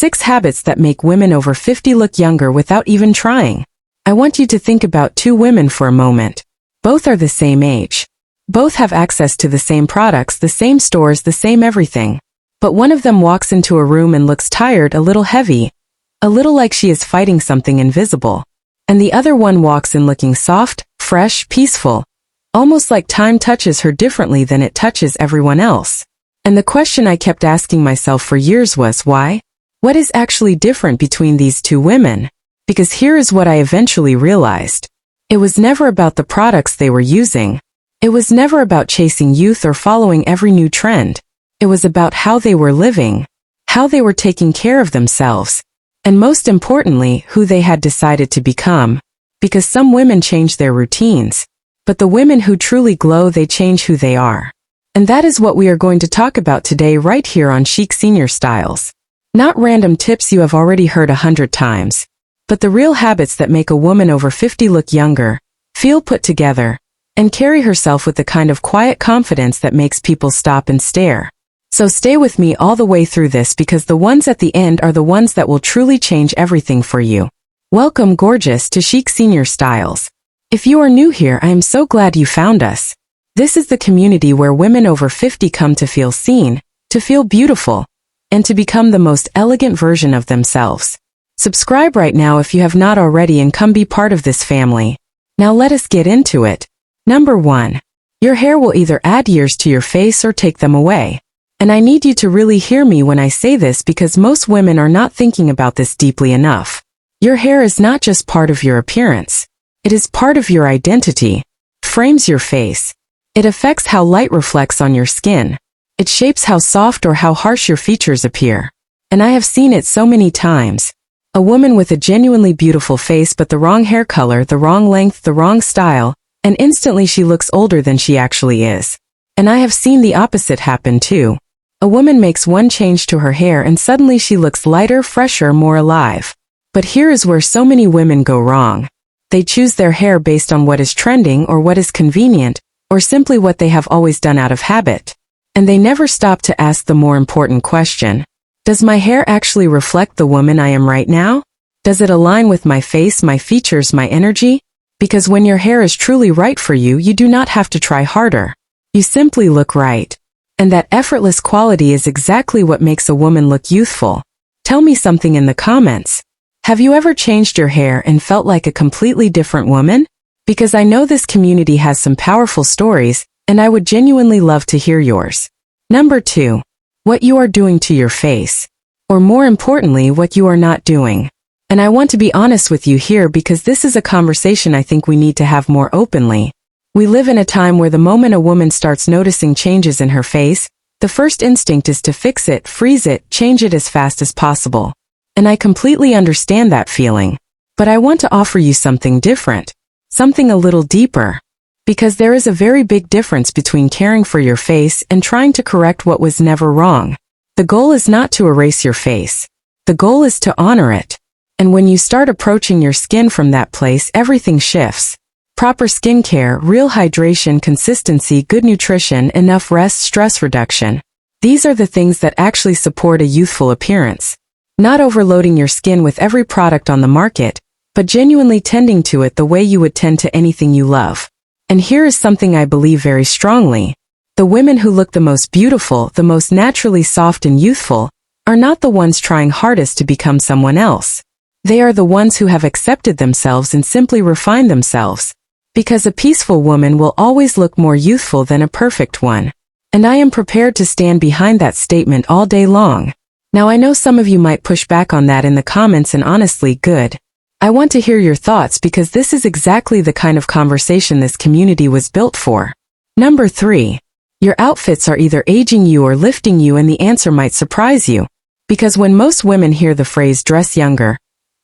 6 habits that make women over 50 look younger without even trying. I want you to think about 2 women for a moment. Both are the same age. Both have access to the same products, the same stores, the same everything. But one of them walks into a room and looks tired, a little heavy, a little like she is fighting something invisible. And the other one walks in looking soft, fresh, peaceful, almost like time touches her differently than it touches everyone else. And the question I kept asking myself for years was, why? What is actually different between these 2 women? Because here is what I eventually realized. It was never about the products they were using. It was never about chasing youth or following every new trend. It was about how they were living, how they were taking care of themselves, and most importantly, who they had decided to become. Because some women change their routines, but the women who truly glow, they change who they are. And that is what we are going to talk about today right here on Chic Senior Styles. Not random tips you have already heard 100 times, but the real habits that make a woman over 50 look younger, feel put together, and carry herself with the kind of quiet confidence that makes people stop and stare. So stay with me all the way through this, because the ones at the end are the ones that will truly change everything for you. Welcome, gorgeous, to Chic Senior Styles. If you are new here, I am so glad you found us. This is the community where women over 50 come to feel seen, to feel beautiful, and to become the most elegant version of themselves. Subscribe right now if you have not already and come be part of this family. Now let us get into it. Number 1. Your hair will either add years to your face or take them away. And I need you to really hear me when I say this, because most women are not thinking about this deeply enough. Your hair is not just part of your appearance. It is part of your identity. It frames your face. It affects how light reflects on your skin. It shapes how soft or how harsh your features appear. And I have seen it so many times. A woman with a genuinely beautiful face but the wrong hair color, the wrong length, the wrong style, and instantly she looks older than she actually is. And I have seen the opposite happen too. A woman makes one change to her hair and suddenly she looks lighter, fresher, more alive. But here is where so many women go wrong. They choose their hair based on what is trending or what is convenient, or simply what they have always done out of habit. And they never stop to ask the more important question. Does my hair actually reflect the woman I am right now? Does it align with my face, my features, my energy? Because when your hair is truly right for you, you do not have to try harder. You simply look right. And that effortless quality is exactly what makes a woman look youthful. Tell me something in the comments. Have you ever changed your hair and felt like a completely different woman? Because I know this community has some powerful stories, and I would genuinely love to hear yours. Number 2. What you are doing to your face. Or more importantly, what you are not doing. And I want to be honest with you here, because this is a conversation I think we need to have more openly. We live in a time where the moment a woman starts noticing changes in her face, the first instinct is to fix it, freeze it, change it as fast as possible. And I completely understand that feeling. But I want to offer you something different. Something a little deeper. Because there is a very big difference between caring for your face and trying to correct what was never wrong. The goal is not to erase your face. The goal is to honor it. And when you start approaching your skin from that place, everything shifts. Proper skincare, real hydration, consistency, good nutrition, enough rest, stress reduction. These are the things that actually support a youthful appearance. Not overloading your skin with every product on the market, but genuinely tending to it the way you would tend to anything you love. And here is something I believe very strongly. The women who look the most beautiful, the most naturally soft and youthful, are not the ones trying hardest to become someone else. They are the ones who have accepted themselves and simply refined themselves. Because a peaceful woman will always look more youthful than a perfect one. And I am prepared to stand behind that statement all day long. Now I know some of you might push back on that in the comments, and honestly, good. I want to hear your thoughts, because this is exactly the kind of conversation this community was built for. Number 3. Your outfits are either aging you or lifting you, and the answer might surprise you. Because when most women hear the phrase dress younger,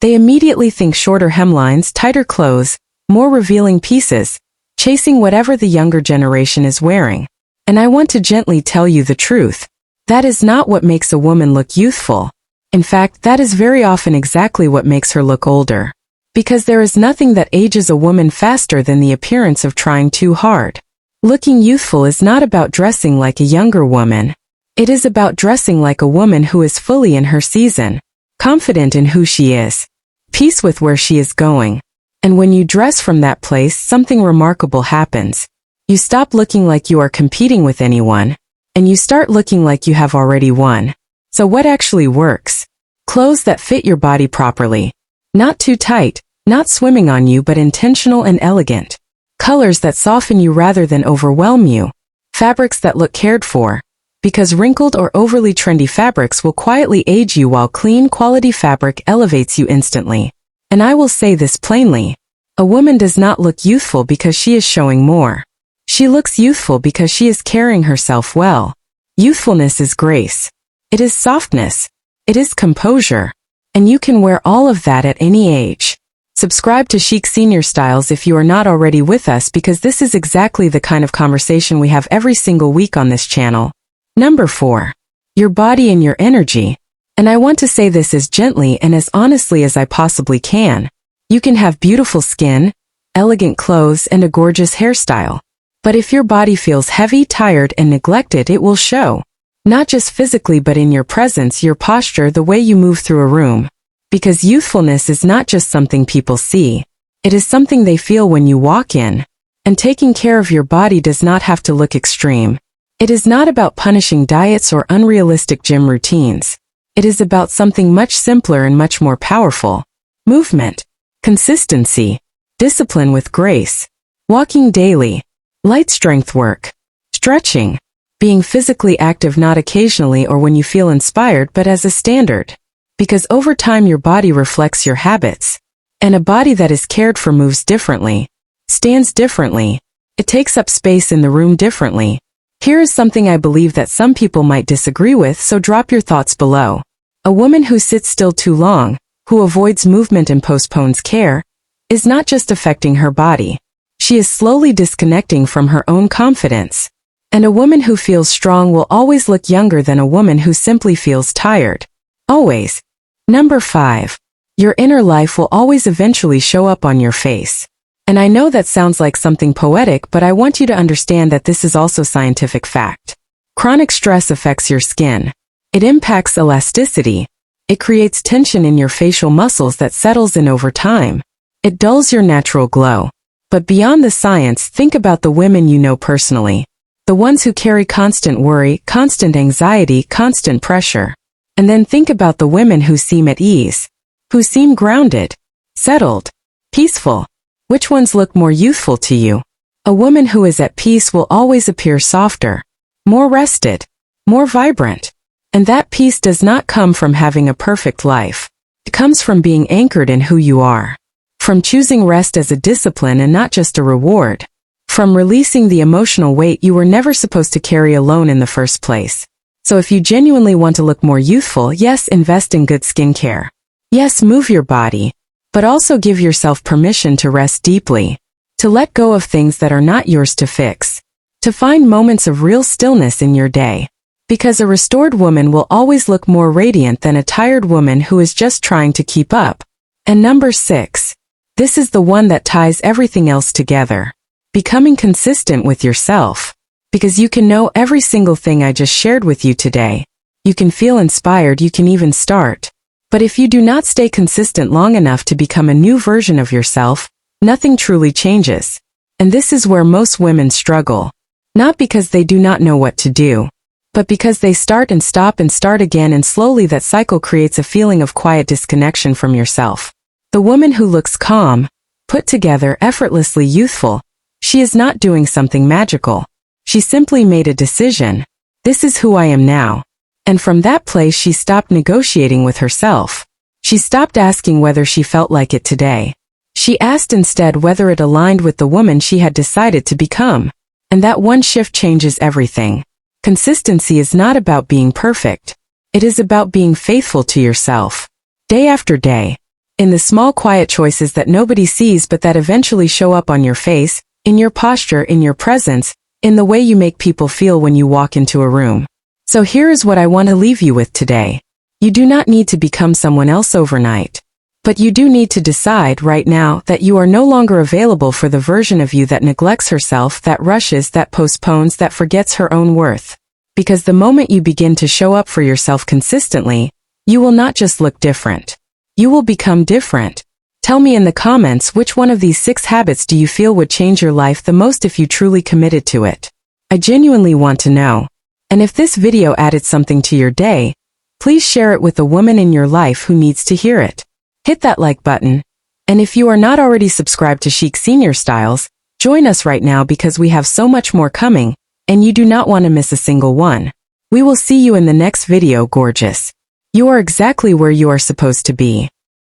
they immediately think shorter hemlines, tighter clothes, more revealing pieces, chasing whatever the younger generation is wearing. And I want to gently tell you the truth. That is not what makes a woman look youthful. In fact, that is very often exactly what makes her look older. Because there is nothing that ages a woman faster than the appearance of trying too hard. Looking youthful is not about dressing like a younger woman. It is about dressing like a woman who is fully in her season. confident in who she is, peace with where she is going. And when you dress from that place, something remarkable happens. You stop looking like you are competing with anyone, and you start looking like you have already won. So what actually works? Clothes that fit your body properly. Not too tight, not swimming on you, but intentional and elegant. Colors that soften you rather than overwhelm you. Fabrics that look cared for. Because wrinkled or overly trendy fabrics will quietly age you, while clean, quality fabric elevates you instantly. And I will say this plainly. A woman does not look youthful because she is showing more. She looks youthful because she is carrying herself well. Youthfulness is grace. It is softness. It is composure. And you can wear all of that at any age. Subscribe to Chic Senior Styles if you are not already with us, because this is exactly the kind of conversation we have every single week on this channel. Number 4. Your body and your energy. And I want to say this as gently and as honestly as I possibly can. You can have beautiful skin, elegant clothes, and a gorgeous hairstyle. But if your body feels heavy, tired, and neglected, it will show. Not just physically, but in your presence, your posture, the way you move through a room. Because youthfulness is not just something people see. It is something they feel when you walk in. And taking care of your body does not have to look extreme. It is not about punishing diets or unrealistic gym routines. It is about something much simpler and much more powerful. Movement, consistency, discipline with grace, walking daily, light strength work, stretching, being physically active not occasionally or when you feel inspired, but as a standard. Because over time your body reflects your habits. And a body that is cared for moves differently, stands differently, it takes up space in the room differently. Here is something I believe that some people might disagree with, so drop your thoughts below. A woman who sits still too long, who avoids movement and postpones care, is not just affecting her body. She is slowly disconnecting from her own confidence. And a woman who feels strong will always look younger than a woman who simply feels tired. Always. Number 5. Your inner life will always eventually show up on your face. And I know that sounds like something poetic, but I want you to understand that this is also scientific fact. Chronic stress affects your skin. It impacts elasticity. It creates tension in your facial muscles that settles in over time. It dulls your natural glow. But beyond the science, think about the women you know personally. The ones who carry constant worry, constant anxiety, constant pressure. And then think about the women who seem at ease. Who seem grounded, settled, peaceful. Which ones look more youthful to you? A woman who is at peace will always appear softer, more rested, more vibrant. And that peace does not come from having a perfect life. It comes from being anchored in who you are. From choosing rest as a discipline and not just a reward. From releasing the emotional weight you were never supposed to carry alone in the first place. So if you genuinely want to look more youthful, yes, invest in good skincare. Yes, move your body. But also give yourself permission to rest deeply. To let go of things that are not yours to fix. To find moments of real stillness in your day. Because a restored woman will always look more radiant than a tired woman who is just trying to keep up. And number 6. This is the one that ties everything else together. Becoming consistent with yourself. Because you can know every single thing I just shared with you today. You can feel inspired, you can even start. But if you do not stay consistent long enough to become a new version of yourself, nothing truly changes. And this is where most women struggle. Not because they do not know what to do, but because they start and stop and start again, and slowly that cycle creates a feeling of quiet disconnection from yourself. The woman who looks calm, put together, effortlessly youthful, she is not doing something magical. She simply made a decision. This is who I am now. And from that place she stopped negotiating with herself. She stopped asking whether she felt like it today. She asked instead whether it aligned with the woman she had decided to become. And that one shift changes everything. Consistency is not about being perfect. It is about being faithful to yourself. Day after day. In the small quiet choices that nobody sees but that eventually show up on your face, in your posture, in your presence, in the way you make people feel when you walk into a room. So here is what I want to leave you with today. You do not need to become someone else overnight. But you do need to decide right now that you are no longer available for the version of you that neglects herself, that rushes, that postpones, that forgets her own worth. Because the moment you begin to show up for yourself consistently, You will not just look different. You will become different. Tell me in the comments which one of these 6 habits do you feel would change your life the most if you truly committed to it. I genuinely want to know. And if this video added something to your day, please share it with a woman in your life who needs to hear it. Hit that like button. And if you are not already subscribed to Chic Senior Styles, join us right now because we have so much more coming, and you do not want to miss a single one. We will see you in the next video, gorgeous. You are exactly where you are supposed to be.